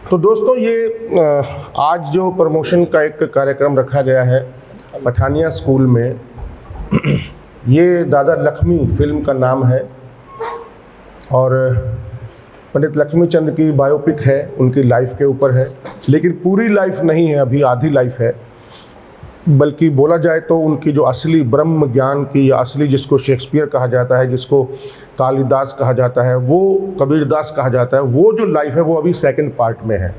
तो दोस्तों ये आज जो प्रमोशन का एक कार्यक्रम रखा गया है पठानिया स्कूल में, ये दादा लक्ष्मी फिल्म का नाम है और पंडित लक्ष्मीचंद की बायोपिक है, उनकी लाइफ के ऊपर है। लेकिन पूरी लाइफ नहीं है, अभी आधी लाइफ है। बल्कि बोला जाए तो उनकी जो असली ब्रह्म ज्ञान की या असली जिसको शेक्सपियर कहा जाता है, जिसको कालिदास कहा जाता है, वो कबीरदास कहा जाता है, वो जो लाइफ है वो अभी सेकंड पार्ट में है।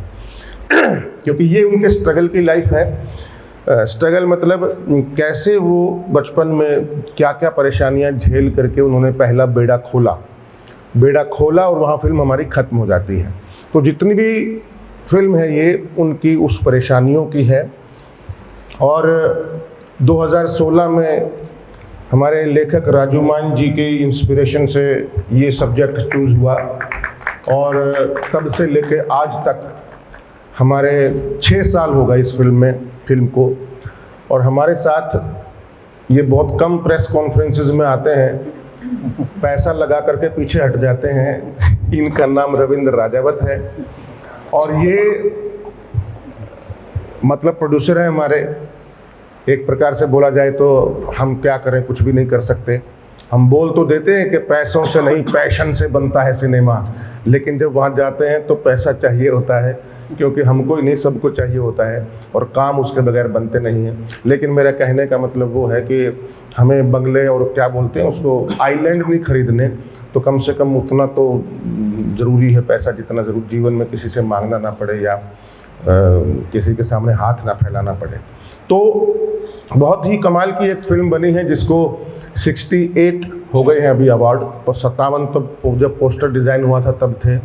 क्योंकि ये उनके स्ट्रगल की लाइफ है। स्ट्रगल मतलब कैसे वो बचपन में क्या क्या परेशानियां झेल करके उन्होंने पहला बेड़ा खोला और वहाँ फिल्म हमारी ख़त्म हो जाती है। तो जितनी भी फिल्म है ये उनकी उस परेशानियों की है। और 2016 में हमारे लेखक राजू मान जी के इंस्पिरेशन से ये सब्जेक्ट चूज़ हुआ और तब से लेके आज तक हमारे 6 साल हो गए इस फिल्म को। और हमारे साथ ये बहुत कम प्रेस कॉन्फ्रेंसेस में आते हैं, पैसा लगा करके पीछे हट जाते हैं। इनका नाम रविंद्र राजावत है और ये मतलब प्रोड्यूसर है हमारे। एक प्रकार से बोला जाए तो हम क्या करें, कुछ भी नहीं कर सकते। हम बोल तो देते हैं कि पैसों से नहीं पैशन से बनता है सिनेमा, लेकिन जब वहाँ जाते हैं तो पैसा चाहिए होता है, क्योंकि हमको ही नहीं सबको चाहिए होता है और काम उसके बगैर बनते नहीं हैं। लेकिन मेरा कहने का मतलब वो है कि हमें बंगले और क्या बोलते हैं उसको आइलैंड नहीं खरीदने, तो कम से कम उतना तो ज़रूरी है पैसा जितना ज़रूर जीवन में किसी से मांगना ना पड़े या किसी के सामने हाथ ना फैलाना पड़े। तो बहुत ही कमाल की एक फिल्म बनी है जिसको 68 हो गए हैं अभी अवार्ड, और 57 तो जब पोस्टर डिज़ाइन हुआ था तब थे।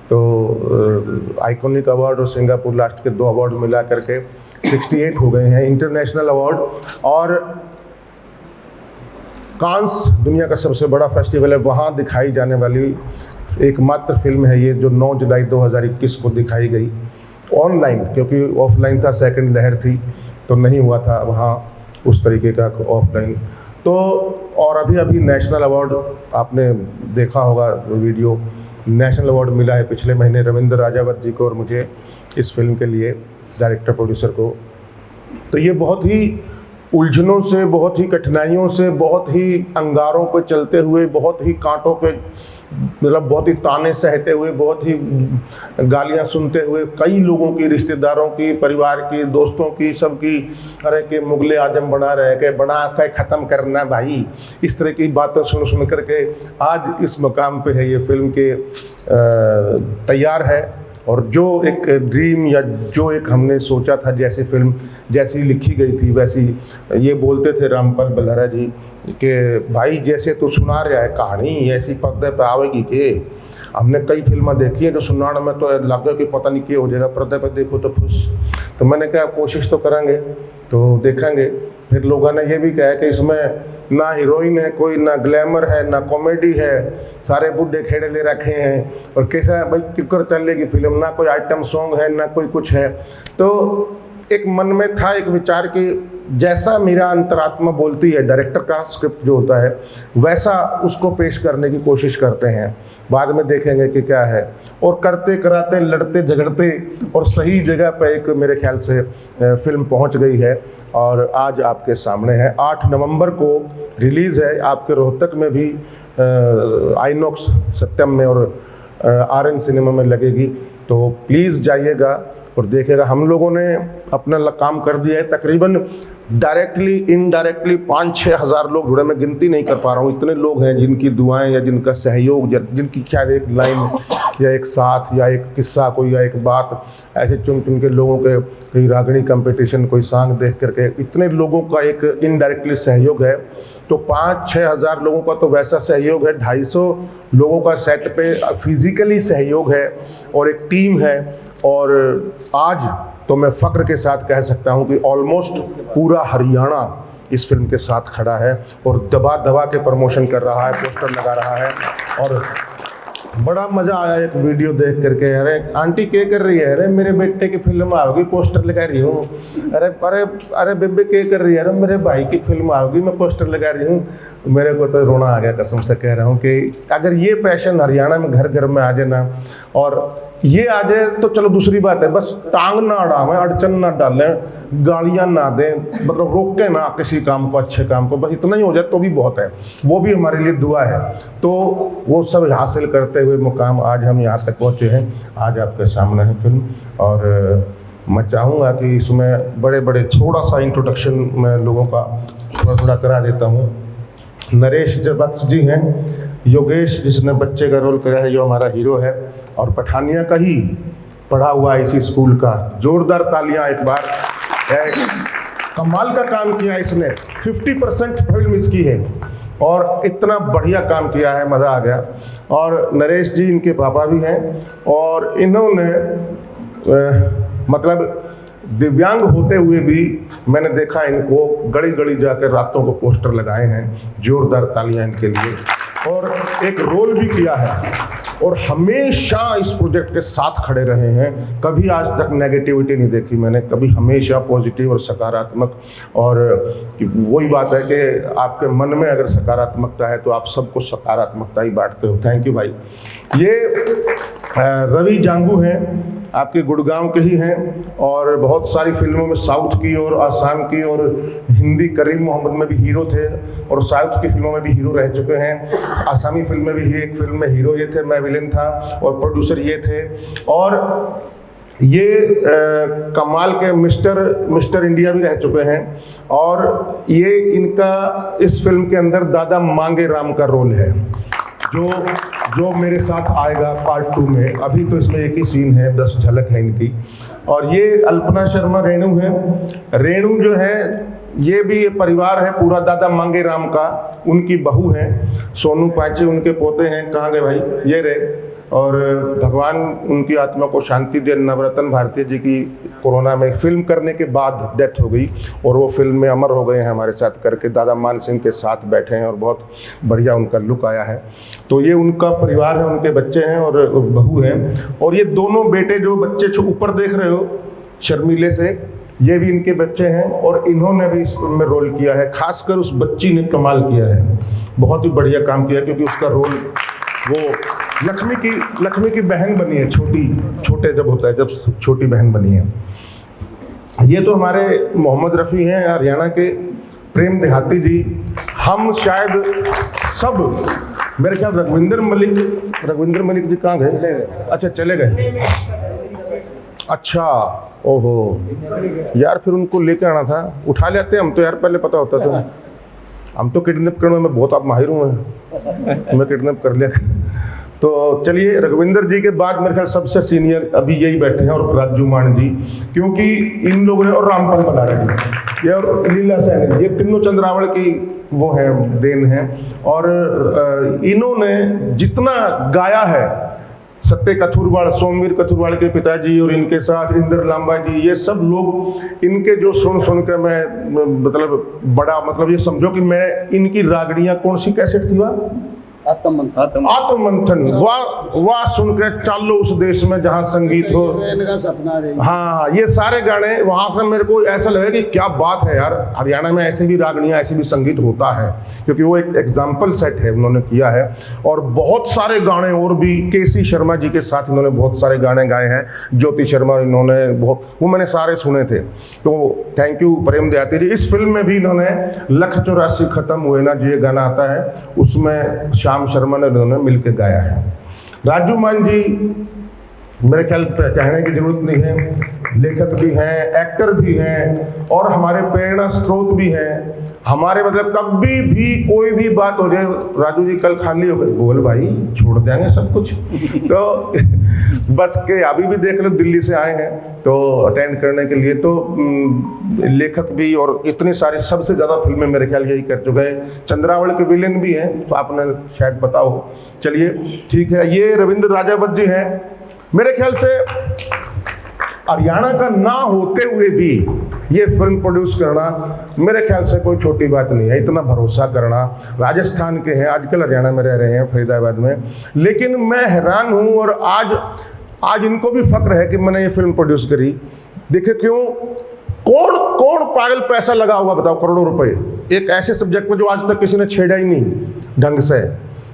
तो आइकॉनिक अवार्ड और सिंगापुर लास्ट के 2 अवार्ड मिला करके 68 हो गए हैं इंटरनेशनल अवार्ड। और कांस दुनिया का सबसे बड़ा फेस्टिवल है, वहाँ दिखाई जाने वाली एकमात्र फिल्म है ये, जो 9 जुलाई 2021 को दिखाई गई ऑनलाइन, क्योंकि ऑफलाइन था, सेकंड लहर थी तो नहीं हुआ था वहाँ उस तरीके का ऑफलाइन। तो और अभी नेशनल अवार्ड आपने देखा होगा वीडियो, नेशनल अवार्ड मिला है पिछले महीने रविंद्र राजावत जी को और मुझे इस फिल्म के लिए, डायरेक्टर प्रोड्यूसर को। तो ये बहुत ही उलझनों से, बहुत ही कठिनाइयों से, बहुत ही अंगारों पर चलते हुए, बहुत ही कांटों पे मतलब बहुत ही ताने सहते हुए, बहुत ही गालियां सुनते हुए, कई लोगों की, रिश्तेदारों की, परिवार की, दोस्तों की, सबकी, अरे के मुगले आजम बना रहे के बना के ख़त्म करना भाई, इस तरह की बातें सुन करके आज इस मुकाम पे है ये फिल्म के तैयार है। और जो एक ड्रीम या जो एक हमने सोचा था, जैसी फिल्म जैसी लिखी गई थी वैसी, ये बोलते थे रामपाल बल्हारा जी कि भाई जैसे तू सुना रहा है कहानी ऐसी पर्दे पे आवेगी के। हमने कई फिल्में देखी हैं जो सुनाने में तो लगे कि पता नहीं क्या हो जाएगा, पर्दे पे देखो तो खुश। तो मैंने कहा कोशिश तो करेंगे, तो देखेंगे। फिर लोगों ने ये भी कहा कि इसमें ना हीरोइन है कोई, ना ग्लैमर है, ना कॉमेडी है, सारे बुढ़े खेड़े ले रखे हैं और कैसा भाई किकर चलेगी फिल्म, ना कोई आइटम सॉन्ग है ना कोई कुछ है। तो एक मन में था एक विचार कि जैसा मेरा अंतरात्मा बोलती है, डायरेक्टर का स्क्रिप्ट जो होता है वैसा उसको पेश करने की कोशिश करते हैं, बाद में देखेंगे कि क्या है। और करते कराते, लड़ते झगड़ते और सही जगह पर एक मेरे ख्याल से फिल्म पहुंच गई है और आज आपके सामने है। 8 नवंबर को रिलीज़ है, आपके रोहतक में भी आइनॉक्स सत्यम में और आरएन सिनेमा में लगेगी। तो प्लीज़ जाइएगा और देखिएगा। हम लोगों ने अपना काम कर दिया है, तकरीबन डायरेक्टली इनडायरेक्टली 5-6 हज़ार लोग जुड़े, मैं गिनती नहीं कर पा रहा हूँ, इतने लोग हैं जिनकी दुआएं या जिनका सहयोग, जिनकी शायद एक लाइन या एक साथ या एक किस्सा कोई या एक बात, ऐसे चुन चुन के लोगों के, कोई रागणी कंपटीशन, कोई सॉन्ग देख करके, इतने लोगों का एक इनडायरेक्टली सहयोग है। तो 5-6 हज़ार लोगों का तो वैसा सहयोग है, 250 लोगों का सेट पे फिजिकली सहयोग है और एक टीम है। और आज तो मैं फ़ख्र के साथ कह सकता हूं कि ऑलमोस्ट पूरा हरियाणा इस फिल्म के साथ खड़ा है और दबा दबा के प्रमोशन कर रहा है, पोस्टर लगा रहा है। और बड़ा मज़ा आया एक वीडियो देख करके, अरे आंटी क्या कर रही है, अरे मेरे बेटे की फिल्म आओगी पोस्टर लगा रही हूँ, अरे अरे अरे बेबे क्या कर रही है, अरे मेरे भाई की फिल्म आओगी मैं पोस्टर लगा रही हूँ। मेरे को तो रोना आ गया, कसम से कह रहा हूँ कि अगर ये पैशन हरियाणा में घर घर में आ जाए ना, और ये आ जाए तो चलो दूसरी बात है, बस टांग ना अड़ावें, अड़चन ना डालें, गालियां ना दें, मतलब रोके ना किसी काम को, अच्छे काम को, बस इतना ही हो जाए तो भी बहुत है। वो भी हमारे लिए दुआ है। तो वो सब हासिल करते हुए मुकाम आज हम यहाँ तक पहुँचे हैं। आज आपके सामने है फिल्म, और मैं चाहूँगा कि इसमें बड़े बड़े थोड़ा सा इंट्रोडक्शन मैं लोगों का थोड़ा थोड़ा करा देता हूँ। नरेश वत्स जी हैं, योगेश जिसने बच्चे का रोल किया है जो हमारा हीरो है, और पठानिया का ही पढ़ा हुआ इसी स्कूल का, जोरदार तालियां एक बार। कमाल का काम किया इसने, 50% फिल्म इसकी है और इतना बढ़िया काम किया है, मज़ा आ गया। और नरेश जी इनके पापा भी हैं, और इन्होंने मतलब दिव्यांग होते हुए भी मैंने देखा इनको गली गली जाकर रातों को पोस्टर लगाए हैं, जोरदार तालियां इनके लिए। और एक रोल भी किया है, और हमेशा इस प्रोजेक्ट के साथ खड़े रहे हैं, कभी आज तक नेगेटिविटी नहीं देखी मैंने, कभी हमेशा पॉजिटिव और सकारात्मक। और वही बात है कि आपके मन में अगर सकारात्मकता है तो आप सबको सकारात्मकता ही बांटते हो। थैंक यू भाई। ये रवि जांगू हैं, आपके गुड़गांव के ही हैं, और बहुत सारी फिल्मों में साउथ की और आसाम की और हिंदी, करीम मोहम्मद में भी हीरो थे, और साउथ की फिल्मों में भी हीरो रह चुके हैं। आसामी फिल्म में भी एक फिल्म में हीरो ये थे, मैं विलेन था, और प्रोड्यूसर ये थे। और ये कमाल के मिस्टर इंडिया भी रह चुके हैं। और ये इनका इस फिल्म के अंदर दादा मांगे राम का रोल है, जो मेरे साथ आएगा पार्ट 2 में। अभी तो इसमें एक ही सीन है, 10 झलक है इनकी। और ये अल्पना शर्मा रेणु है। रेणु जो है ये भी ये परिवार है पूरा दादा मांगे राम का, उनकी बहू है। सोनू पांचे उनके पोते हैं, कहाँ गए भाई, ये रहे। और भगवान उनकी आत्मा को शांति दे। नवरत्न भारती जी की कोरोना में फिल्म करने के बाद डेथ हो गई, और वो फिल्म में अमर हो गए हैं हमारे साथ करके, दादा मान सिंह के साथ बैठे हैं, और बहुत बढ़िया उनका लुक आया है। तो ये उनका परिवार है, उनके बच्चे हैं और बहू हैं। और ये दोनों बेटे जो बच्चे ऊपर देख रहे हो शर्मीले से, ये भी इनके बच्चे हैं, और इन्होंने भी इसमें रोल किया है। खासकर उस बच्ची ने कमाल किया है, बहुत ही बढ़िया काम किया, क्योंकि उसका रोल वो लक्ष्मी की बहन बनी है, छोटे जब होता है, जब छोटी बहन बनी है। ये तो हमारे मोहम्मद रफ़ी हैं हरियाणा के, प्रेम देहाती जी। हम शायद सब, मेरे ख्याल रघुविंदर मलिक जी कहाँ गए? अच्छा चले गए, अच्छा ओहो यार, फिर उनको लेके आना था, उठा लेते हम तो यार, पहले पता होता तो। हम तो किडनैप करने में बहुत आप माहिर हूँ, मैं किडनैप कर लिया। तो चलिए, रघुविंदर जी के बाद मेरे ख्याल सबसे सीनियर अभी यही बैठे हैं, और राजू मान जी, क्योंकि इन लोगों ने, और रामपाल बलारा जी, ये और लीला सैनी, ये तीनों चंद्रावल की वो है, देन है। और इन्होंने जितना गाया है, सत्य कथुरवाड़, सोमवीर कथुरवाड़ के पिताजी, और इनके साथ इंद्र लांबा जी, ये सब लोग, इनके जो सुन के मैं मतलब बड़ा, मतलब ये समझो कि मैं इनकी रागड़ियाँ, कौन सी कैसेट थी वह, आत्ममंथन, वाह सुन के चालो उस देश में जहाँ संगीत हो, हाँ, ये सारे गाने वहाँ से मेरे को ऐसा लगा कि क्या बात है यार, हरियाणा में ऐसे भी रागनियाँ, ऐसे भी संगीत होता है, क्योंकि वो एक एग्जाम्पल सेट है उन्होंने किया है। और बहुत सारे गाने और भी, केसी शर्मा जी के साथ इन्होंने बहुत सारे गाने गाए हैं, ज्योति शर्मा इन्होंने बहुत, वो मैंने सारे सुने थे। तो थैंक यू प्रेम देहाती जी। इस फिल्म में भी इन्होंने लख 84 खत्म हुए ना जो ये गाना आता है, उसमें श्याम शर्मा ने उन्होंने मिलकर गाया है। राजू मान जी मेरे ख्याल कहने की जरूरत नहीं है, लेखक भी हैं, एक्टर भी हैं, और हमारे प्रेरणा स्रोत भी हैं। हमारे मतलब कभी भी कोई भी बात हो जाए, राजू जी कल खाली हो गए, बोल भाई छोड़ देंगे सब कुछ। तो बस के अभी भी देख लो, दिल्ली से आए हैं तो अटेंड करने के लिए। तो लेखक भी, और इतनी सारी, सबसे ज़्यादा फिल्में मेरे ख्याल यही कर चुके हैं। चंद्रावल के विलेन भी हैं, तो आपने शायद पता हो। चलिए ठीक है, ये रविंद्र राजावत जी हैं। मेरे ख्याल से हरियाणा का ना होते हुए भी ये फिल्म प्रोड्यूस करना मेरे ख्याल से कोई छोटी बात नहीं है। इतना भरोसा करना, राजस्थान के हैं, आजकल हरियाणा में रह रहे हैं, फरीदाबाद में, लेकिन मैं हैरान हूँ। और आज इनको भी फक्र है कि मैंने ये फिल्म प्रोड्यूस करी। देखिए क्यों, कौन पागल पैसा लगा हुआ बताओ, करोड़ों रुपए एक ऐसे सब्जेक्ट में जो आज तक किसी ने छेड़ा ही नहीं ढंग से।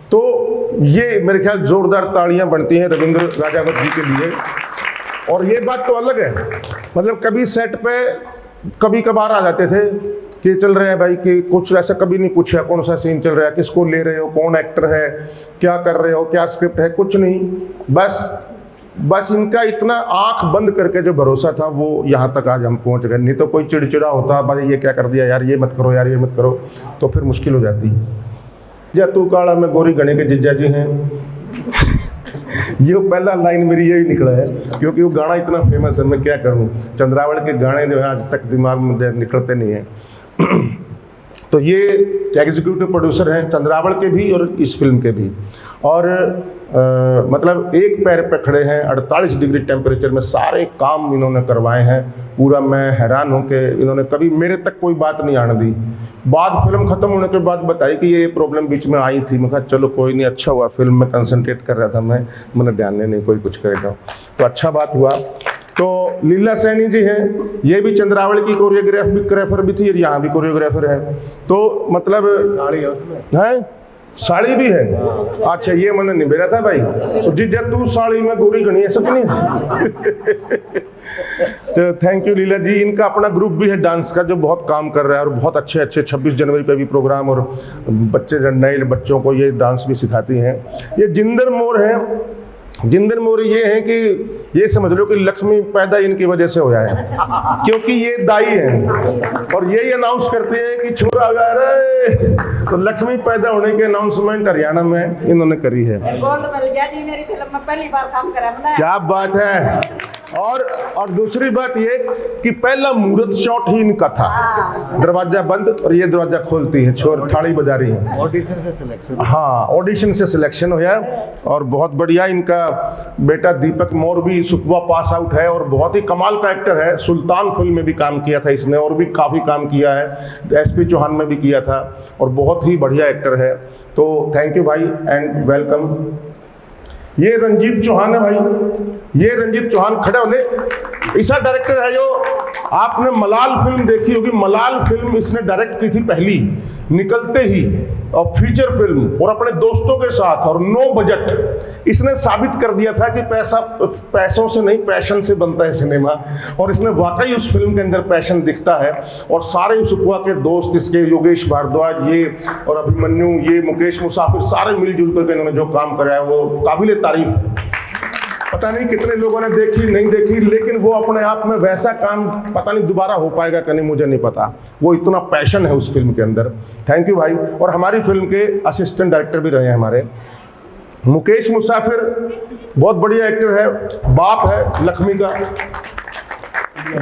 तो ये मेरे ख्याल जोरदार तालियां बनती हैं रविंद्र राजावत जी के लिए। और ये बात तो अलग है, मतलब कभी सेट पे कभी कभार आ जाते थे कि चल रहे हैं भाई, कि कुछ ऐसा कभी नहीं पूछा कौन सा सीन चल रहा है, किसको ले रहे हो, कौन एक्टर है, क्या कर रहे हो, क्या स्क्रिप्ट है, कुछ नहीं। बस इनका इतना आंख बंद करके जो भरोसा था वो यहाँ तक आज हम पहुँच गए। नहीं तो कोई चिड़चिड़ा होता, भाई ये क्या कर दिया यार, ये मत करो यार, ये मत करो, तो फिर मुश्किल हो जाती। जतू काला में गोरी गणे के जिज्जा जी हैं ये पहला लाइन मेरी यही निकला है, क्योंकि वो गाना इतना फेमस है, मैं क्या करूं। चंद्रावल के गाने जो है आज तक दिमाग में निकलते नहीं हैं। तो ये एग्जीक्यूटिव प्रोड्यूसर हैं चंद्रावल के भी और इस फिल्म के भी। और मतलब एक पैर पे खड़े हैं, 48 डिग्री टेम्परेचर में सारे काम इन्होंने करवाए हैं। पूरा मैं हैरान हूँ कि इन्होंने कभी मेरे तक कोई बात नहीं आने दी। बाद फिल्म खत्म होने के बाद बताई कि ये प्रॉब्लम बीच में आई थी। मैं कहा चलो कोई नहीं, अच्छा हुआ, फिल्म में कंसंट्रेट कर रहा था मैंने ध्यान नहीं कोई कुछ करेगा, तो अच्छा बात हुआ। तो लीला सैनी जी हैं, ये भी चंद्रावल की कोरियोग्राफर भी थी और यहाँ भी कोरियोग्राफर है। तो मतलब है साड़ी भी है, अच्छा ये मैंने नहीं बेरा था भाई। तो जिज्जा तू साड़ी में गोरी गणी है सब नहीं। तो थैंक यू लीला जी। इनका अपना ग्रुप भी है डांस का जो बहुत काम कर रहा है और बहुत अच्छे 26 जनवरी पे भी प्रोग्राम और बच्चे नए बच्चों को ये डांस भी सिखाती हैं। ये जिंदर मोर है। जिंदर मोर ये है कि ये समझ लो कि लक्ष्मी पैदा इनकी वजह से होया है, क्योंकि ये दाई हैं और यही अनाउंस करते हैं कि छोरा आ रे, तो लक्ष्मी पैदा होने की अनाउंसमेंट हरियाणा में इन्होंने करी है। गोल्ड मिल गया जी मेरी फिल्म में, पहली बार काम करा मैंने। क्या बात है। और दूसरी बात ये कि पहला मुहूर्त शॉट ही इनका था, दरवाजा बंद और ये दरवाजा खोलती है, छोर थाली बजा रही है। ऑडिशन से सिलेक्शन, हाँ ऑडिशन से सिलेक्शन हुआ और बहुत बढ़िया। इनका बेटा दीपक मोर भी सुकवा पास आउट है और बहुत ही कमाल का एक्टर है। सुल्तान फिल्म में भी काम किया था इसने और भी काफ़ी काम किया है, एसपी चौहान में भी किया था और बहुत ही बढ़िया एक्टर है। तो थैंक यू भाई एंड वेलकम। ये रंजीत चौहान है भाई, ये रंजीत चौहान खड़े होने, ऐसा डायरेक्टर है जो आपने मलाल फिल्म देखी होगी। मलाल फिल्म इसने डायरेक्ट की थी पहली निकलते ही, और फीचर फिल्म और अपने दोस्तों के साथ और नो बजट। इसने साबित कर दिया था कि पैसों से नहीं पैशन से बनता है सिनेमा, और इसने वाकई उस फिल्म के अंदर पैशन दिखता है। और सारे उसुपुआ के दोस्त इसके योगेश भारद्वाज ये और अभिमन्यु ये मुकेश मुसाफिर सारे मिलजुल करके इन्होंने जो काम करा है वो काबिले तारीफ है। पता नहीं कितने लोगों ने देखी नहीं देखी, लेकिन वो अपने आप में वैसा काम पता नहीं दोबारा हो पाएगा कि नहीं, मुझे नहीं पता। वो इतना पैशन है उस फिल्म के अंदर। थैंक यू भाई। और हमारी फिल्म के असिस्टेंट डायरेक्टर भी रहे हैं हमारे मुकेश मुसाफिर, बहुत बढ़िया एक्टर है, बाप है लक्ष्मी का।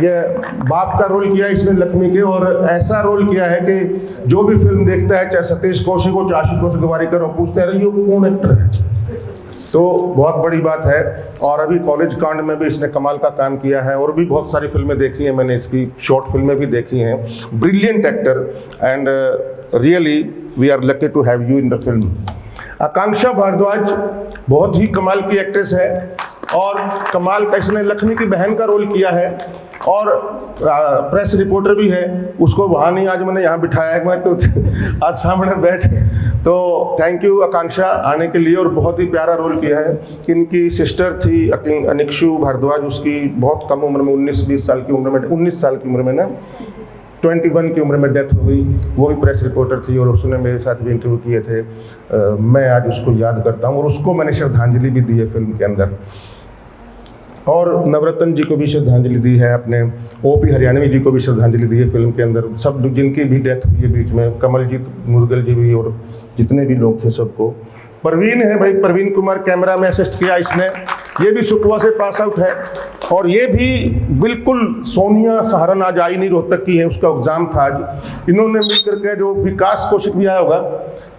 ये बाप का रोल किया इसने लक्ष्मी के, और ऐसा रोल किया है कि जो भी फिल्म देखता है, चाहे सतीश कौशिक हो चाहे आशुतोष गोवारिकर हो, पूछते रहे ये कौन एक्टर है। तो बहुत बड़ी बात है। और अभी कॉलेज कांड में भी इसने कमाल का काम किया है, और भी बहुत सारी फिल्में देखी हैं मैंने, इसकी शॉर्ट फिल्में भी देखी हैं। Brilliant actor and really we are lucky to have you in the film. Akanksha Bhardwaj बहुत ही कमाल की एक्ट्रेस है और कमाल का, इसने लक्ष्मी की बहन का रोल किया है और प्रेस रिपोर्टर भी है। उसको वहाँ नहीं, आज मैंने यहाँ बिठाया है, मैं तो आज सामने बैठ। तो थैंक यू आकांक्षा आने के लिए, और बहुत ही प्यारा रोल किया है। इनकी सिस्टर थी अनिक्षु भारद्वाज, उसकी बहुत कम उम्र में 19-20 साल की उम्र में, 19 साल की उम्र में ना 21 की उम्र में डेथ हो गई। वो भी प्रेस रिपोर्टर थी और उसने मेरे साथ भी इंटरव्यू किए थे। मैं आज उसको याद करता हूँ और उसको मैंने श्रद्धांजलि भी दी है फिल्म के अंदर। और नवरत्न जी को भी श्रद्धांजलि दी है, अपने ओपी हरियाणवी जी को भी श्रद्धांजलि दी है फिल्म के अंदर। सब जिनकी भी डेथ हुई है बीच में, कमलजीत मुदगल जी भी और जितने भी लोग थे सबको। परवीन है भाई, परवीन कुमार कैमरा में असिस्ट किया इसने, ये भी सुकवा से पास आउट है। और ये भी बिल्कुल सोनिया सहारन आज आई नहीं, रोहतक की है, उसका एग्जाम था आज। इन्होंने मिलकर के, जो विकास कौशिक भी आया होगा,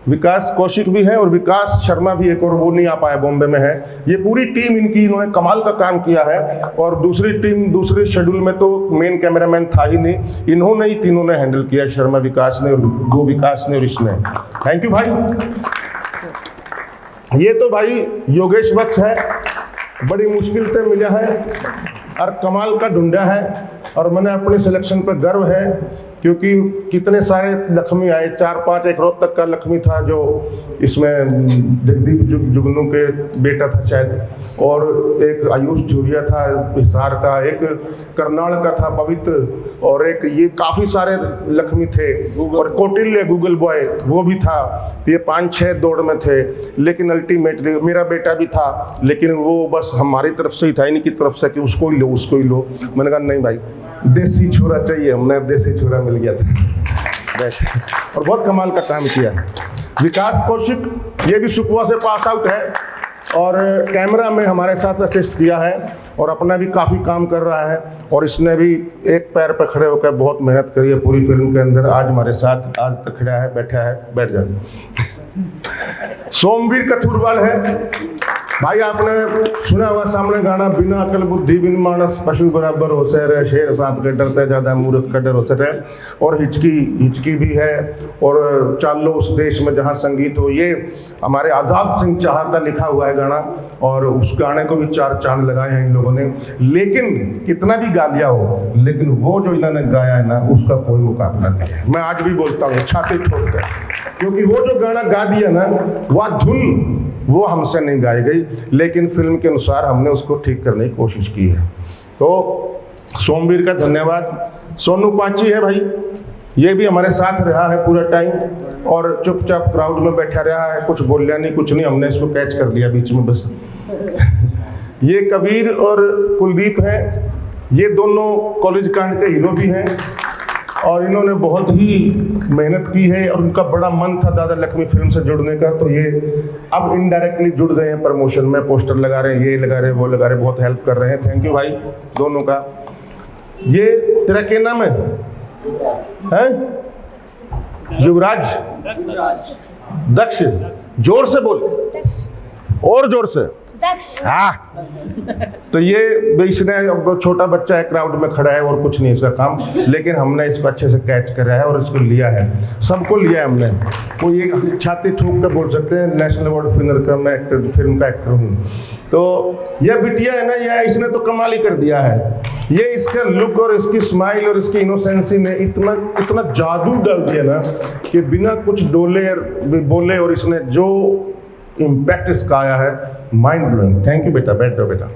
विकास कौशिक भी है और विकास शर्मा भी एक, और वो नहीं आ पाया, बॉम्बे में है। ये पूरी टीम इनकी, इन्होंने कमाल का काम किया है। और दूसरी टीम दूसरे शेड्यूल में तो मेन कैमरामैन था ही नहीं, इन्होंने ही तीनों ने हैंडल किया, शर्मा विकास ने और गो विकास ने और इसने। थैंक यू भाई। ये तो भाई योगेश वत्स है, बड़ी मुश्किल से मिला है और कमाल का ढूंढा है। और मैंने अपनी सिलेक्शन पर गर्व है, क्योंकि कितने सारे लक्ष्मी आए, 4-5 एक रोहतक का लक्ष्मी था जो इसमें जगदीप जुगनू के बेटा था शायद, और एक आयुष झुरिया था हिसार का, एक करनाल का था पवित्र, और एक ये काफ़ी सारे लक्ष्मी थे, और कौटिल्य गूगल बॉय वो भी था। ये 5-6 दौड़ में थे, लेकिन अल्टीमेटली मेरा बेटा भी था, लेकिन वो बस हमारी तरफ से ही था, इनकी तरफ से कि उसको ही लो उसको ही लो। मैंने कहा नहीं भाई, देसी छोरा चाहिए, हमने देसी छोरा मिल गया था और बहुत कमाल का काम किया है। विकास कौशिक ये भी सुकवा से पास आउट है और कैमरा में हमारे साथ असिस्ट किया है और अपना भी काफ़ी काम कर रहा है, और इसने भी एक पैर पर खड़े होकर बहुत मेहनत करी है पूरी फिल्म के अंदर। आज हमारे साथ आज तक खड़ा है, बैठा है, बैठ जाए। सोमवीर कथुरवाल है भाई, आपने सुना हुआ सामने गाना, बिना अकल बुद्धि बिन मानस पशु बराबर हो से रहे, शेर सांप के डरते ज्यादा मूर्ख का डर होते रहे, और हिचकी भी है, और चालो उस देश में जहाँ संगीत हो, ये हमारे आज़ाद सिंह चाहर का लिखा हुआ है गाना, और उस गाने को भी 4 चांद लगाए हैं इन लोगों ने। लेकिन कितना भी गा लिया हो, लेकिन वो जो इन्होंने गाया है ना, उसका कोई मुकाबला नहीं है। मैं आज भी बोलता हूँ छाती ठोक कर, क्योंकि वो जो गाना गा दिया ना, वह धुन वो हमसे नहीं गाई गई, लेकिन फिल्म के अनुसार हमने उसको ठीक करने की कोशिश की है। तो सोमवीर का धन्यवाद। सोनू पांची है भाई, ये भी हमारे साथ रहा है पूरा टाइम, और चुपचाप क्राउड में बैठा रहा है, कुछ बोलिया नहीं, कुछ नहीं, हमने इसको कैच कर लिया बीच में बस। ये कबीर और कुलदीप है, ये दोनों कॉलेज कांड के हीरो भी हैं, और इन्होंने बहुत ही मेहनत की है, और उनका बड़ा मन था दादा लक्ष्मी फिल्म से जुड़ने का, तो ये अब इनडायरेक्टली जुड़ गए हैं प्रमोशन में, पोस्टर लगा रहे हैं, ये लगा रहे हैं, वो लगा रहे हैं, बहुत हेल्प कर रहे हैं। थैंक यू भाई दोनों का। ये तेरा क्या नाम है? युवराज, दक्ष, जोर से बोल, और जोर से। हाँ, तो ये इसने छोटा बच्चा है, क्राउड में खड़ा है, और कुछ नहीं इसका काम, लेकिन हमने इसको अच्छे से कैच करा है और इसको लिया है, सबको लिया है हमने। तो ये छाती ठोक कर बोल सकते हैं नेशनल अवार्ड विनर का मैं एक्टर, फिल्म का एक्टर हूँ। तो यह बिटिया है ना, यह इसने तो कमाल ही कर दिया है। ये इसका लुक और इसकी स्माइल और इसकी इनोसेंसी ने इतना जादू डाल दिया ना, कि बिना कुछ बोले और इसने जो इम्पैक्ट इसका आया है, माइंड ब्लोइंग। थैंक यू बेटा, बैठ जाओ बेटा।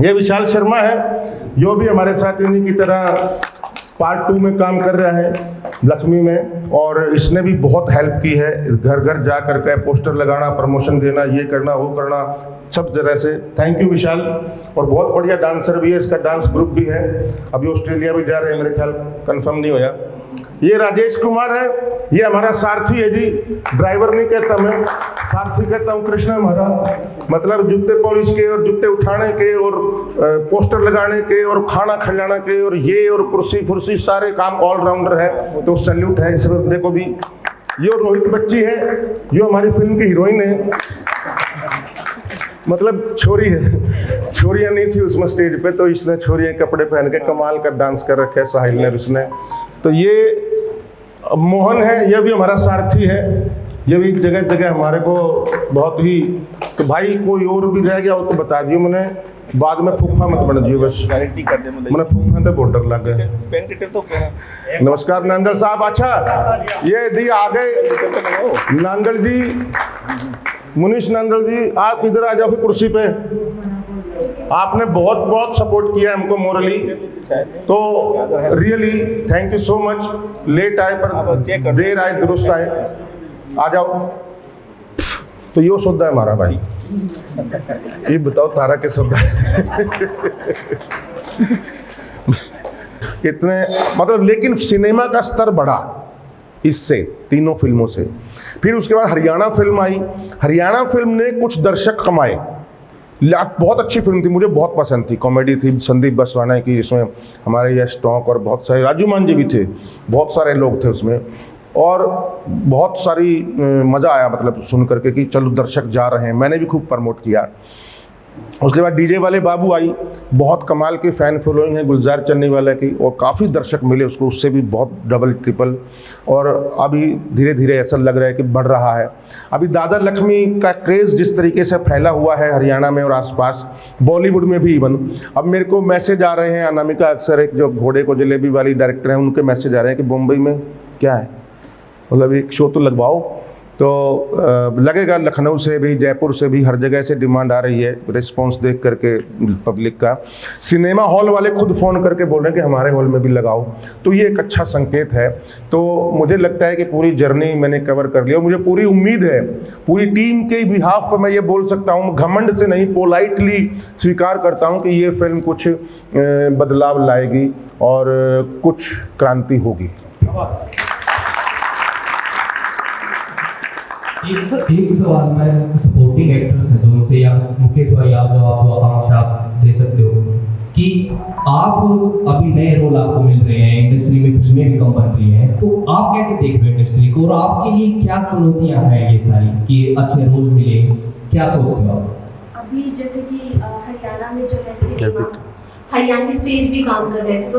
ये विशाल शर्मा है, जो भी हमारे साथ इन्हीं की तरह पार्ट 2 में काम कर रहा है लक्ष्मी में, और इसने भी बहुत हेल्प की है, घर घर जा करके पोस्टर लगाना, प्रमोशन देना, ये करना वो करना, सब तरह से। थैंक यू विशाल। और बहुत बढ़िया डांसर भी है, इसका डांस ग्रुप भी है, अभी ऑस्ट्रेलिया भी जा रहे हैं मेरे ख्याल, कंफर्म नहीं होया। ये राजेश कुमार है, ये हमारा सारथी है जी, ड्राइवर नहीं कहता मैं, सारथी कहता हूँ। कृष्णा महाराज, मतलब जूते पॉलिश के और जूते उठाने के और पोस्टर लगाने के और खाना खिलाने के और ये और कुर्सी फुर्सी सारे काम ऑलराउंडर है, तो सैल्यूट है इस बंदे को भी। ये रोहित बच्ची है, जो हमारी फिल्म की हीरोइन है, मतलब छोरी है, छोरियाँ नहीं थी उसमें स्टेज पे, तो इसने छोरियाँ कपड़े पहन के कमाल का डांस कर रखे है साहिल ने, उसने। तो ये मोहन है, ये भी हमारा सारथी है, ये भी जगह जगह हमारे को बहुत ही। तो भाई कोई और भी रह गया हो तो बता दियो, मैंने बाद में फूफा मत बन जियो, बस गारंटी कर दे, मैंने फूफा तो बॉर्डर लग गए। नमस्कार नांगल साहब। अच्छा, ये दी आ गए नांगल जी, मुनीश नांगल जी, आप इधर आ जाओ कुर्सी पे। आपने बहुत बहुत सपोर्ट किया हमको मोरली, तो really thank you so much. Late आए पर देर आए दुरुस्त आए, आ जाओ। तो यो सौदा है हमारा भाई, ये बताओ तारा के सौदा कितने, मतलब, लेकिन सिनेमा का स्तर बढ़ा इससे, तीनों फिल्मों से। फिर उसके बाद हरियाणा फिल्म आई, हरियाणा फिल्म ने कुछ दर्शक कमाए, बहुत अच्छी फिल्म थी, मुझे बहुत पसंद थी, कॉमेडी थी, संदीप बसवाना की, इसमें हमारे यश टॉक और बहुत सारे राजू मान जी भी थे, बहुत सारे लोग थे उसमें, और बहुत सारी मज़ा आया, मतलब सुन करके कि चलो दर्शक जा रहे हैं। मैंने भी खूब प्रमोट किया। उसके बाद डीजे वाले बाबू आई, बहुत कमाल की फ़ैन फॉलोइंग है गुलजार चन्नीवाला की, और काफ़ी दर्शक मिले उसको, उससे भी बहुत डबल ट्रिपल, और अभी धीरे धीरे ऐसा लग रहा है कि बढ़ रहा है। अभी दादा लक्ष्मी का क्रेज़ जिस तरीके से फैला हुआ है हरियाणा में और आसपास, बॉलीवुड में भी इवन, अब मेरे को मैसेज आ रहे हैं, अनामिका अक्सर एक जो घोड़े को जलेबी वाली डायरेक्टर हैं, उनके मैसेज आ रहे हैं कि मुंबई में क्या है, मतलब एक शो तो लगवाओ। तो लगेगा, लखनऊ से भी, जयपुर से भी, हर जगह से डिमांड आ रही है रिस्पांस देख करके पब्लिक का। सिनेमा हॉल वाले खुद फ़ोन करके बोल रहे हैं कि हमारे हॉल में भी लगाओ, तो ये एक अच्छा संकेत है। तो मुझे लगता है कि पूरी जर्नी मैंने कवर कर लिया, और मुझे पूरी उम्मीद है, पूरी टीम के बिहाफ पर मैं ये बोल सकता हूँ, घमंड से नहीं, पोलाइटली स्वीकार करता हूँ कि ये फिल्म कुछ बदलाव लाएगी और कुछ क्रांति होगी। एक सवाल मैं सपोर्टिंग एक्टर्स हैं दोनों से, या मुकेश भाई आप जवाब आकांक्षा आप दे सकते हो कि आप अभी नए रोल आपको मिल रहे हैं, इंडस्ट्री में फिल्में भी कम बन रही हैं, तो आप कैसे देख रहे हो इंडस्ट्री को, और आपके लिए क्या चुनौतियां हैं ये सारी कि अच्छे रोल मिले, क्या सोचते हो आप? अभी जैसे कि हरियाणा में जो है सिनेमा, हरियाणवी स्टेज भी काम कर रहे हैं, तो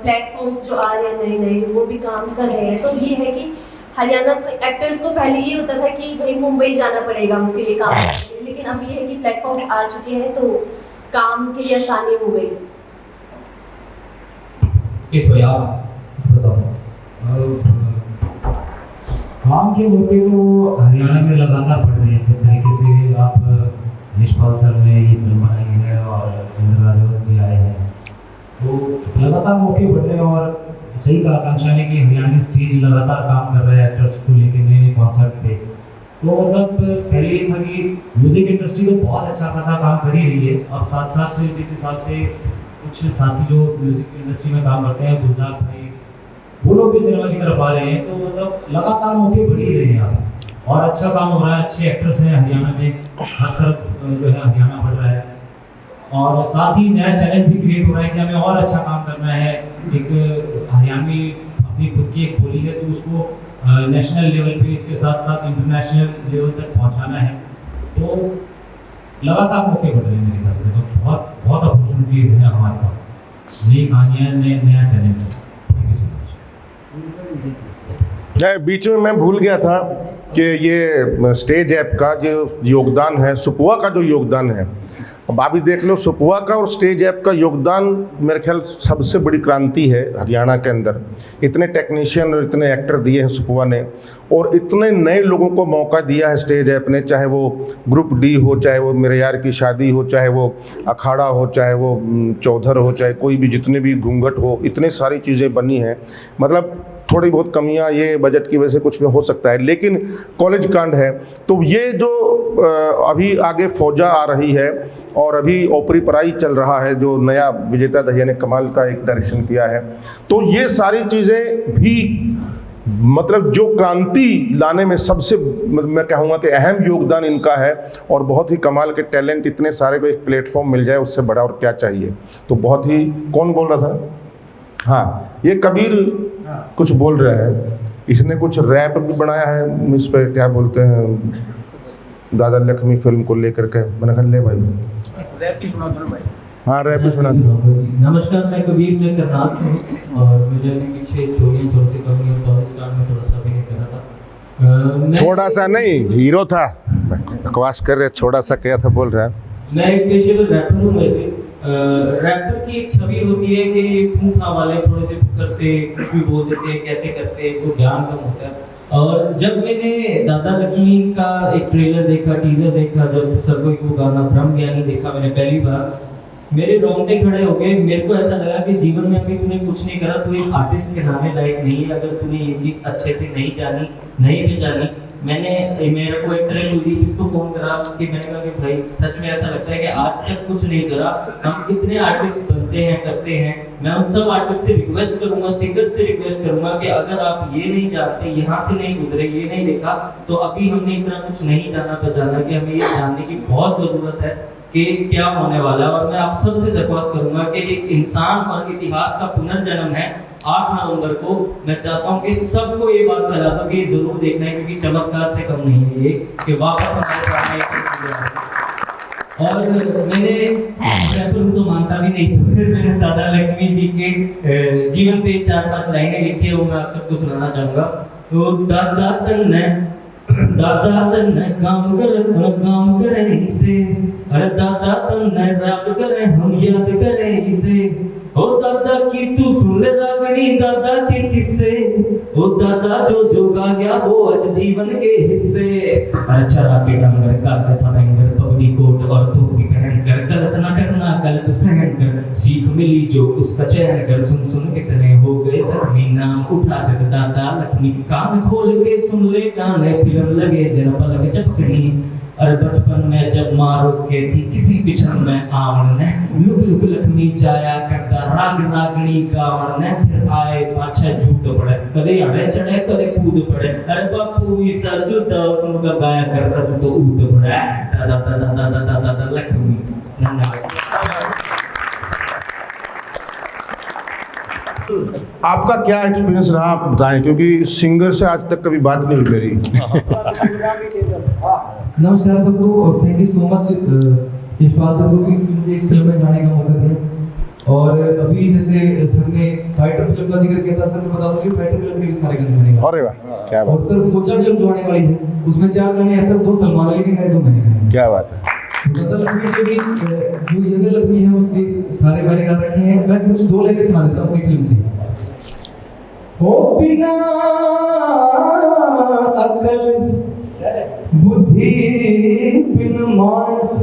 प्लेटफॉर्म्स जो आ रहे हैं नए नए वो भी काम कर रहे हैं। तो ये है कि हरियाणा एक्टर्स को पहले ये होता था कि भाई मुंबई जाना पड़ेगा उसके लिए काम करने के लिए, लेकिन अब ये है कि प्लेटफॉर्म्स आ चुके हैं तो काम के लिए आसानी हो गई। किस भाई आप बताओ। काम के मौके तो हरियाणा में लगातार बढ़ रहे हैं, जिस तरीके से आप यशपाल सर ने ये फिल्म बनाई है और इंद्र राजवत भी आए हैं, तो लगातार मौके बढ़ रहे हैं। और सही कहा आकांक्षा ने कि हरियाणवी स्टेज लगातार काम कर रहे हैं एक्टर्स को लेकर नए नए कॉन्सेप्ट पे। तो मतलब पहले ये था कि म्यूजिक इंडस्ट्री तो बहुत अच्छा खासा काम कर ही रही है, अब साथ साथ जिस हिसाब से कुछ साथी जो म्यूजिक इंडस्ट्री में काम करते हैं, गुलजार भाई, वो लोग भी सिनेमा की तरफ आ रहे हैं, तो मतलब लगातार मौके बढ़ ही रहे हैं अब, और अच्छा काम हो रहा है, अच्छे एक्टर्स हैं हरियाणा में, हर तरफ जो है हरियाणा बढ़ रहा है, और साथ ही नया चैलेंज भी क्रिएट हो रहा है कि हमें और अच्छा काम करना है। एक हरियाणवी अपनी खुद की एक बोली है, तो उसको नेशनल लेवल पे, इसके साथ साथ इंटरनेशनल लेवल तक पहुंचाना है। तो लगातार मौके बढ़ रहे हैं मेरे ख्याल से, तो बहुत बहुत अपॉर्चुनिटीज हैं हमारे पास, नई कहानियाँ, नया टैलेंट है। बीच में मैं भूल गया था कि ये स्टेज ऐप का जो योगदान है, सुपुआ का जो योगदान है, अब आप भी देख लो, सुपुआ का और स्टेज ऐप का योगदान मेरे ख्याल सबसे बड़ी क्रांति है हरियाणा के अंदर। इतने टेक्नीशियन और इतने एक्टर दिए हैं सुपुआ ने, और इतने नए लोगों को मौका दिया है स्टेज ऐप ने, चाहे वो ग्रुप डी हो, चाहे वो मेरे यार की शादी हो, चाहे वो अखाड़ा हो, चाहे वो चौधर हो, चाहे कोई भी, जितने भी घूंघट हो, इतने सारी चीज़ें बनी हैं। मतलब थोड़ी बहुत कमियां ये बजट की वजह से कुछ में हो सकता है, लेकिन कॉलेज कांड है। तो ये जो अभी आगे फौजा आ रही है, और अभी ओपरी पराई चल रहा है, जो नया विजेता दहिया ने कमाल का एक डायरेक्शन किया है, तो ये सारी चीज़ें भी मतलब जो क्रांति लाने में सबसे, मैं कहूँगा कि अहम योगदान इनका है। और बहुत ही कमाल के टैलेंट इतने सारे को एक प्लेटफॉर्म मिल जाए, उससे बड़ा और क्या चाहिए। तो बहुत ही, कौन बोल रहा था, हाँ ये कबीर कुछ बोल रहा है, इसने कुछ रैप भी बनाया है इस पे, क्या बोलते हैं, दादा लक्ष्मी फिल्म को लेकर के। मैंने कहा ले भाई रैप की सुना दो भाई। हाँ रैप भी सुना। नमस्कार, मैं कबीर, मैं करनाल से हूँ, और मुझे पीछे छोड़ियाँ छोड़ से कमी और कॉलेज कांड में थोड़ा सा भी करा था। थोड़ा सा नहीं, हीरो था, बकवास कर रहे, थोड़ा सा क्या था बोल रहा है। मैं एक पेशेवर रैपर हूँ। वैसे रैपर की एक छवि होती है कि फूंकना वाले, थोड़े से फुकर से कुछ भी बोल देते हैं, कैसे करते हैं, तो ज्ञान कम होता है। और जब मैंने दादा लक्ष्मी का एक ट्रेलर देखा, टीजर देखा, जब सरगोई को गाना ब्रह्म ज्ञानी देखा मैंने पहली बार, मेरे रोंगटे खड़े हो गए। मेरे को ऐसा लगा कि जीवन में अभी तूने कुछ नहीं करा, तू एक आर्टिस्ट के नामे लायक नहीं है, अगर तूने ये चीज़ अच्छे से नहीं जानी, नहीं पहचानी। मेरे को एक ट्रेन हुई, इसको फोन करा कि मैंने कहा कि भाई सच में ऐसा लगता है कि आज तक कुछ नहीं करा, हम इतने आर्टिस्ट बनते हैं, करते हैं। मैं उन सब आर्टिस्ट से रिक्वेस्ट करूंगा, सिंगर से रिक्वेस्ट करूंगा कि अगर आप ये नहीं जानते, यहाँ से नहीं गुजरे, ये नहीं देखा, तो अभी हमने इतना कुछ नहीं जाना पहचाना कि हमें ये जानने की बहुत ज़रूरत है कि क्या होने वाला है। और मैं आप सबसे दरख्वास्त करूंगा कि एक इंसान और इतिहास का पुनर्जन्म है 8 नवंबर को। मैं चाहता हूं कि सबको ये बात फैला दो कि जरूर देखना है, क्योंकि चमत्कार से कम नहीं है ये कि वापस हमारे सामने और मैंने रैपर हूँ तो मानता भी नहीं, तो फिर मैंने दादा लक्ष्मी जी के जीवन पे 4-5 लाइनें लिखी है, वो मैं आप सबको सुनाना चाहूँगा। तो दादा तन काम करे इसे, अरे दादा तन राग करे हम याद करें इसे, ओ दादा की तू सुन ले रागनी दादा के किस्से, ओ दादा जो गा गया वो आज जीवन के हिस्से। अच्छा राके डंगर काटे फटेंगर पगड़ी कोट और टोपी पहन कर, गलत ना करना गलत सहन कर, सीख मिली जो उसका चयन कर, सुन कितने हो गए जख्मी नाम उठा जग दादा लक्ष्मी, कान खोल के सुन ले गाने फिल्म लगे जरा पलक झपकनी, अरे बचपन में जब मारो के थी किसी पिछन में आवन ने, लुक लक्ष्मी जाया करता राग रागनी गावन ने, फिर आए पाछा झूठ पड़े कदे अड़े चढ़े कदे कूद पड़े, अरे बापू ईसा सुता सुनका गाया करता तू तो ऊद पड़ा, दादा लक्ष्मी। आपका क्या एक्सपीरियंस रहा, आप बताएं, क्योंकि सिंगर से आज तक कभी बात नहीं हुई मेरी। नमस्कार सबको और thank you so much Yashpal sir को भी मुझे इस फिल्म में गाने का मौका दिया। और अभी जैसे सर ने फाइटर फिल्म का जिक्र किया था, सर को बता दूं कि फाइटर फिल्म के भी सारे गाने गाने वाले। अरे वाह, क्या बात, और सर फोजा फिल्म जो आने वाली है उसमें 4 गाने ऐसे 2 सलमान अली के गाए 2 मैंने गाए। क्या बात है। दादा लक्ष्मी के भी जो यंगर लक्ष्मी है उसके सारे गाने गा रखे हैं। मैं कुछ 2 लाइनें सुना देता हूं अपनी फिल्म से। हो बिना अकल बुद्धि बिन मानस,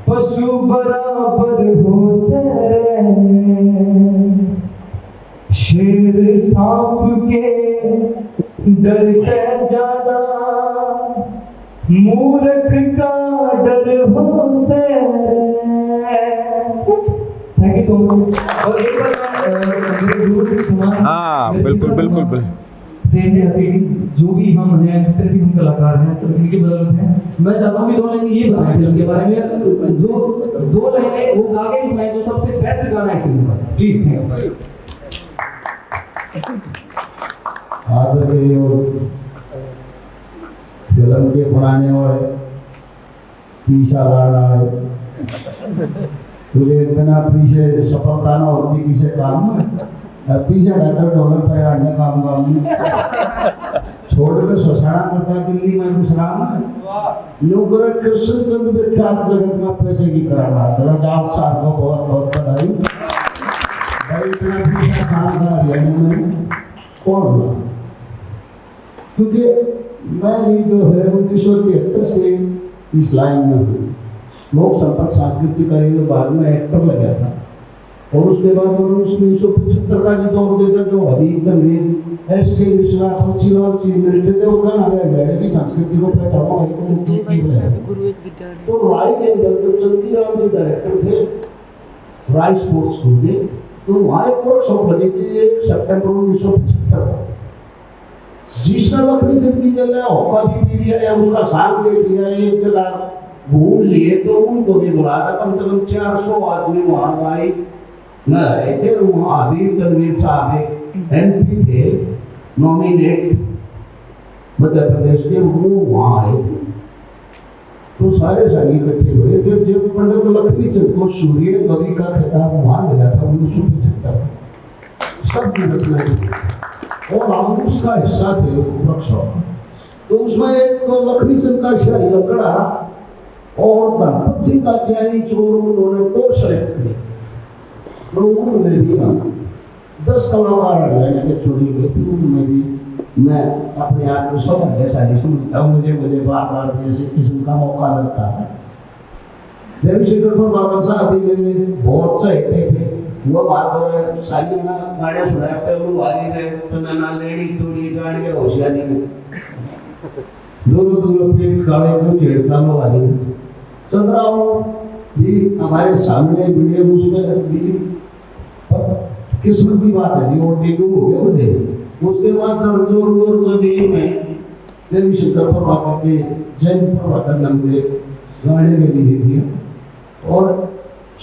पशु बराबर हो सरे, शेर सांप के डर से ज्यादा मूर्ख का डर हो सरे। Thank you so much. और एक बार हाँ बिल्कुल बिल्कुल बिल्कुल। जो भी हम हैं, जिस तरह भी हम कलाकार हैं, सब इनके बदौलत हैं। मैं चाहता हूँ कि 2 लाइन ये बताएं फिल्म के बारे में, जो 2 लाइनें वो गा के सुनाएं जो सबसे बेस्ट गाना है फिल्म का, प्लीज। Thank you. आदरणीय फिल्म के बनाने वाले पीछा लाने तुझे बिना पीछे सफलता ना होती किसी काम में, पीछे रहकर डॉलर पे आने काम छोड़ के सोसाना करता दिल्ली में विश्राम में नौकर कृष्ण चंद्र विख्यात जगत में पैसे की कराना रजाक साहब को बहुत बहुत बधाई। भाई इतना पीछा काम का हरियाणा में कौन हुआ, क्योंकि मैं भी जो है 1973 से इस लाइन में हूँ। लोक संपर्क सांस्कृतिक कार्य में बाद में एक्टर लगा था और उसके बाद उन्होंने 1975 का जो दौर देखा, जो Habib Tanvir S K. Mishra Pakshiwal chief minister थे, वो कहना हरियाणा की संस्कृति को पहचानना एक मुख्य चीज है। तो राय के अंदर जो चंदीराम जी डायरेक्टर थे राय स्पोर्ट्स स्कूल के, तो वहाँ एक वर्कशॉप लगी थी 1 सितंबर 1975। जिसने लकड़ी जिंदगी जल होका भी पी लिया या उसका साथ देख लिया, एक जगह घूम लिए, तो उनको भी बुलाया था। कम से कम 400 आदमी वहाँ आए न रहे थे। वहाँ हबीब तनवीर साहब एक MP थे नॉमिनेट मध्य प्रदेश के, वो वहाँ आए थे। तो सारे संगी इकट्ठे हुए थे। जब पंडित लक्ष्मीचंद को सूर्य कवि का खिताब वहाँ मिला था 1975, सब की रचना की और हम उसका हिस्सा थे वर्कशॉप। तो उसमें एक लक्ष्मीचंद का शाही लकड़ा और गणपत सिंह का चैनी चोर उन्होंने 2 सेलेक्ट किए। लोगों ने भी 10 कलाकार हरियाणा के चुनी गए थे, उनमें भी मैं अपने आप को सब ऐसा नहीं समझता हूँ। मुझे बार बार ऐसे किस्म का मौका लगता है। देवशंकर बाबा साहब भी मेरे बहुत चाहते थे, वो बात सारी ना गाड़ियाँ सुनाते वो आ रहे तो ना लेडी तोड़ी गाड़ी के होशियारी में दोनों पेट काले को छेड़ता लो आ रही। चंद्राओं भी हमारे सामने वीडियो उसमें भी किस्मत की बात है जी, और देखो हो गया मुझे। उसके बाद जोर जमीन में देवी शंकर बाबा के जैन प्रभाकर नाम के गाने के लिए दिया और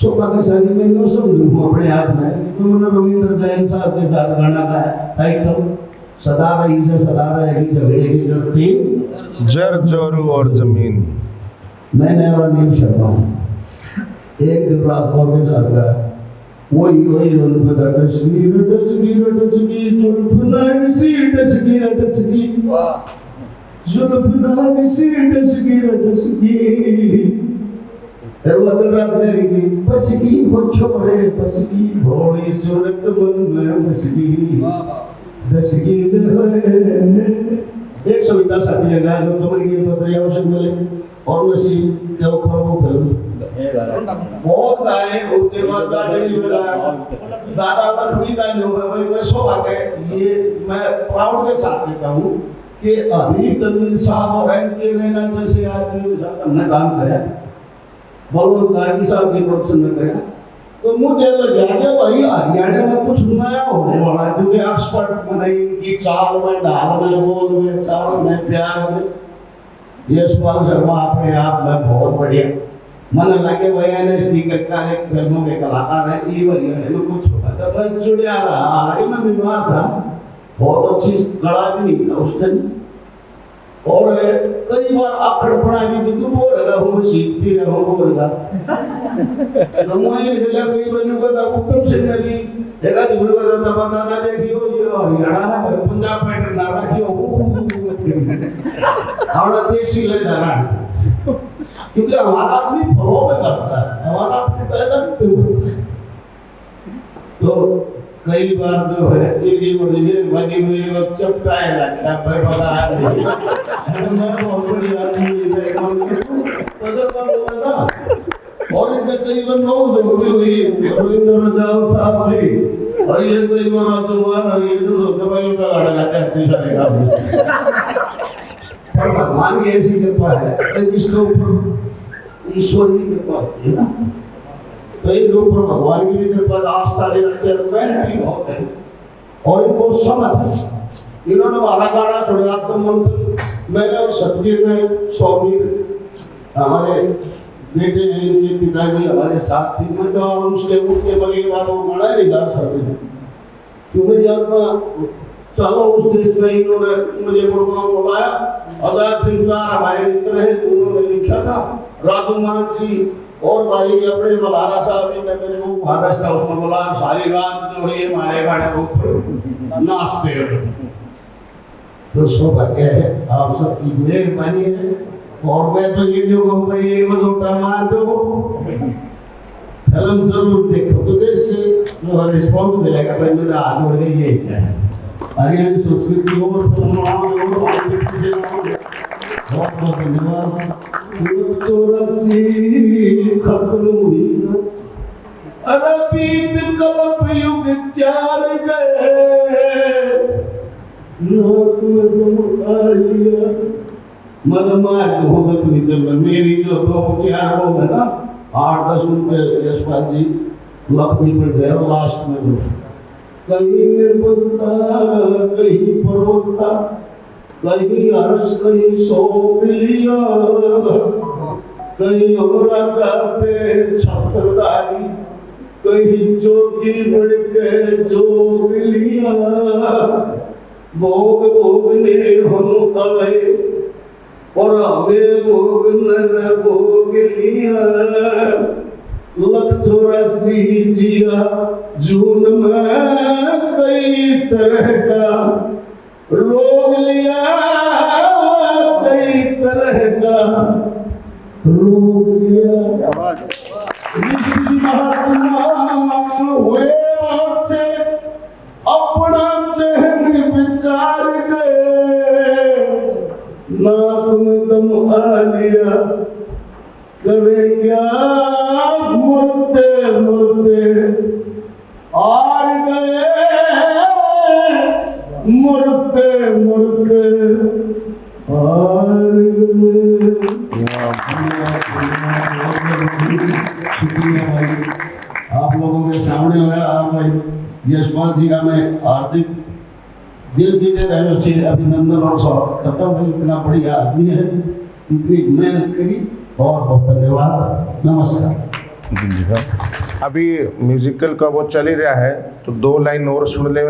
शोभा के शादी में नो समझूँ अपने आप में। तो उन्होंने रविंद्र जैन साहब के साथ गाना गाया, टाइटल सदा रही से सदा रहेगी झगड़े की जड़ती जर जोरू और जमीन। मैंने और नील शर्मा एक दिन रात और के साथ गया, वही उनको टचकी जुल्फनार सी टचकी जुल्फनार सी टचकी दरवाज़ा रास्ते की पसकी हो छोरे पसकी भोली सूरत मन में पसकी दसकी एक सविता साथी लगा जो तुम्हारी ये बदरिया उसे मिले और नसीब के ऊपर वो फिल्म बहुत आए उसके बाद गाड़ी में आया दादा लक्ष्मी का जो है भाई मैं सो आ गए ये मैं प्राउड के साथ कहता हूँ कि अभी तनवीर साहब और इनके लेना जैसे आदमी के साथ हमने काम किया बलवंत गार्गी साहब की प्रोडक्शन में किया तो मुझे लगा कि भाई हरियाणा में कुछ नया होने वाला है क्योंकि एक्सपर्ट में नहीं कि चाल में ढाल में बोल में चाल में प्यार में यशपाल शर्मा अपने आप में बहुत बढ़िया मन लगे भैया ने स्पीकर का एक फिल्मों के कलाकार है ये हरियाणा में कुछ होगा तो मैं जुड़िया रहा मैं बीमार था बहुत अच्छी गला भी नहीं था उस टाइम और कई बार आखड़ पड़ा की तो बोल रहा हूँ सीखती रहा हूँ बोल रहा रमुआई जिला कई बच्चों का उत्तम सिंह जी देखा दिखने का था बताना देखियो ये हरियाणा है पंजाब पैटर्न ना रखियो हमारा देशी ले जा रहा है क्योंकि हमारा आदमी फॉलो में करता है हमारा आदमी पहला तो कई बार जो है ये मुझे बाकी मेरे को चपटा है लगता है भाई पता है मैं बहुत बड़ी आदमी है और इनका कई बार नो जो भी हुई रविंद्र जाओ साहब जी और ये कई बार राजकुमार और ये जो दवाई का लड़ा करते चलेगा पर भगवान की ऐसी कृपा है जिसके ऊपर ईश्वर की कृपा है ना तो इन लोगों पर भगवान की भी कृपा आस्था रखते हैं मेहनत भी बहुत है और इनको समझ इन्होंने हमारा गाना चढ़ात्म मंत्र मैंने और सतबीर ने स्वामी हमारे बेटे हैं इनके पिताजी हमारे साथ थी मैं तो उसके उनके बने के बाद वो गाना नहीं गा सकते थे क्योंकि जब चलो उस देश में इन्होंने मुझे प्रोग्राम बुलाया अगर सिंगार हमारे मित्र हैं उन्होंने लिखा था राधुमान जी और भाई अपने मलारा साहब ने मेरे को महाराष्ट्र ऊपर बोला सारी रात जो है हमारे गाने को नाचते हो तो सौभाग्य है आप सबकी मेहरबानी है और मैं तो ये जो कहूँ भाई ये मजोटा मार दो फिल्म जरूर देखो तो इससे जो रिस्पॉन्स मिलेगा भाई मेरा हाथ जोड़ के यही है हरियाणा संस्कृति और बहुत बहुत धन्यवाद खत्म हुई अरे बीत कल्प युग चार गए लोक में तुम आइया मन मार होगा तुम जब मेरी जो दो चार हो है ना 8-10 रुपए यशपाल जी लक्ष्मी पर गए लास्ट में कहीं निर्बलता कहीं पर्वतता कहीं अर्श कहीं सोगलिया कहीं और जाते छत्रधारी कहीं जोगी बढ़ के जोगलिया भोग भोगने हम कले और हमें भोग न भोग लिया 184 जिया जून में कई तरह का रोग लिया कई तरह का रोग लिया ऋषि महात्मा हुए से अपना चहन विचार गए नाक में दम आ लिया करे क्या मुर्दे मुर्दे हार गए मुर्दे मुर्दे हार गए शुक्रिया भाई आप लोगों के सामने हुआ आप भाई यशपाल जी का मैं हार्दिक दिल की रहने से अभिनंदन और स्वागत करता हूँ इतना बढ़िया आदमी है इतनी मेहनत करी बहुत बहुत धन्यवाद नमस्कार अभी म्यूजिकल का वो चल ही रहा है तो 2 लाइन और सुन ले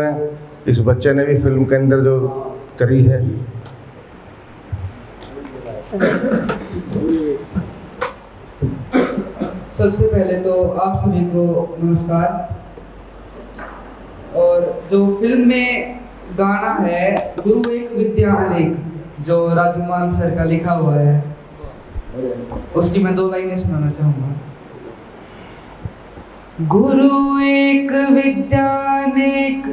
इस बच्चे ने भी फिल्म के अंदर जो करी है सबसे पहले तो आप सभी को नमस्कार। और जो फिल्म में गाना है गुरु एक विद्या अनेक, जो राजूमान सर का लिखा हुआ है, उसकी मैं 2 लाइनें सुनाना चाहूँगा। गुरु एक विद्या अनेक,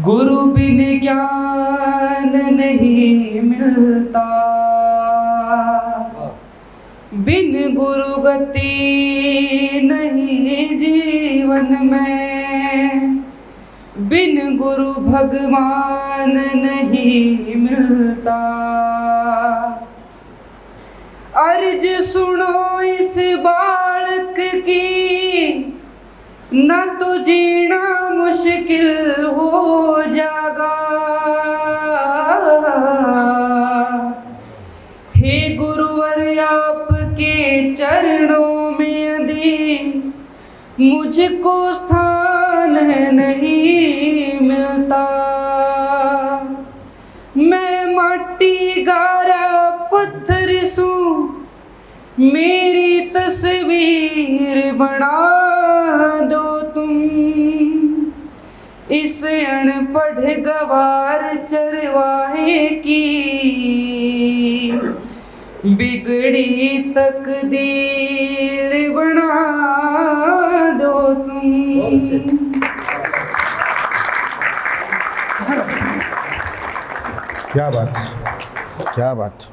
गुरु बिन ज्ञान नहीं मिलता, बिन गुरु गति नहीं जीवन में, बिन गुरु भगवान नहीं मिलता। अर्ज सुनो इस बालक की, न तो जीना मुश्किल हो जाएगा। हे गुरुवर आपके चरणों में यदि मुझको स्थान नहीं मिलता, मैं माटी गारा पत्थर सू, मेरी तस्वीर बना दो तुम। इस अनपढ़ गवार चरवाहे की बिगड़ी तकदीर बना दो तुम। क्या बात, क्या बात।